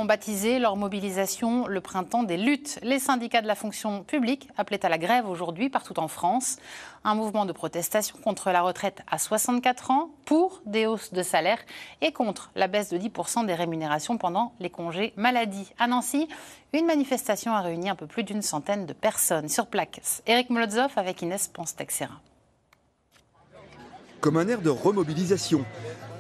baptisé leur mobilisation le printemps des luttes. Les syndicats de la fonction publique appelaient à la grève aujourd'hui partout en France. Un mouvement de protestation contre la retraite à 64 ans, pour des hausses de salaire et contre la baisse de 10% des rémunérations pendant les congés maladie. À Nancy, une manifestation a réuni un peu plus d'une centaine de personnes. Sur place, Éric Mlodzow avec Inès Ponce-Texera. Comme un air de remobilisation.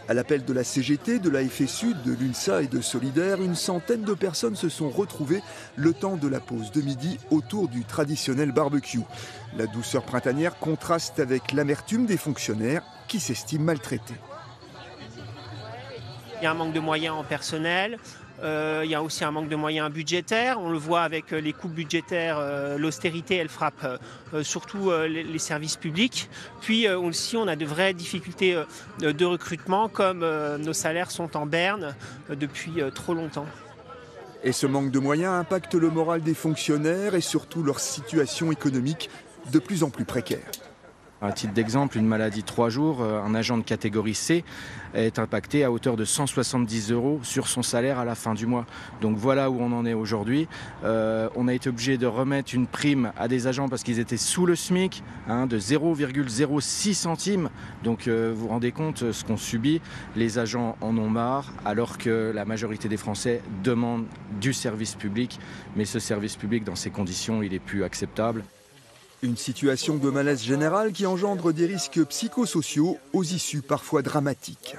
À l'appel de la CGT, de la FSU, de l'UNSA et de Solidaire, une centaine de personnes se sont retrouvées le temps de la pause de midi autour du traditionnel barbecue. La douceur printanière contraste avec l'amertume des fonctionnaires qui s'estiment maltraités. Il y a un manque de moyens en personnel. Il y a aussi un manque de moyens budgétaires. On le voit avec les coupes budgétaires, l'austérité, elle frappe surtout les services publics. Puis aussi, on a de vraies difficultés de recrutement, comme nos salaires sont en berne depuis trop longtemps. Et ce manque de moyens impacte le moral des fonctionnaires et surtout leur situation économique de plus en plus précaire. À titre d'exemple, une maladie 3 jours, un agent de catégorie C est impacté à hauteur de 170 € sur son salaire à la fin du mois. Donc voilà où on en est aujourd'hui. On a été obligé de remettre une prime à des agents parce qu'ils étaient sous le SMIC, de 0,06 centimes. Donc vous vous rendez compte ce qu'on subit. Les agents en ont marre alors que la majorité des Français demandent du service public. Mais ce service public dans ces conditions, il n'est plus acceptable. Une situation de malaise général qui engendre des risques psychosociaux aux issues parfois dramatiques.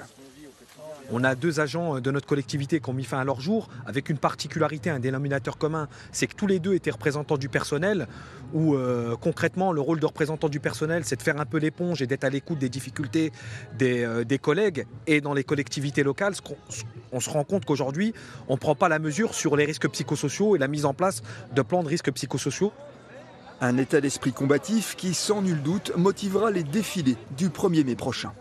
On a 2 agents de notre collectivité qui ont mis fin à leur jour, avec une particularité, un dénominateur commun, c'est que tous les 2 étaient représentants du personnel, où concrètement le rôle de représentant du personnel, c'est de faire un peu l'éponge et d'être à l'écoute des difficultés des collègues. Et dans les collectivités locales, on se rend compte qu'aujourd'hui, on ne prend pas la mesure sur les risques psychosociaux et la mise en place de plans de risques psychosociaux. Un état d'esprit combatif qui, sans nul doute, motivera les défilés du 1er mai prochain.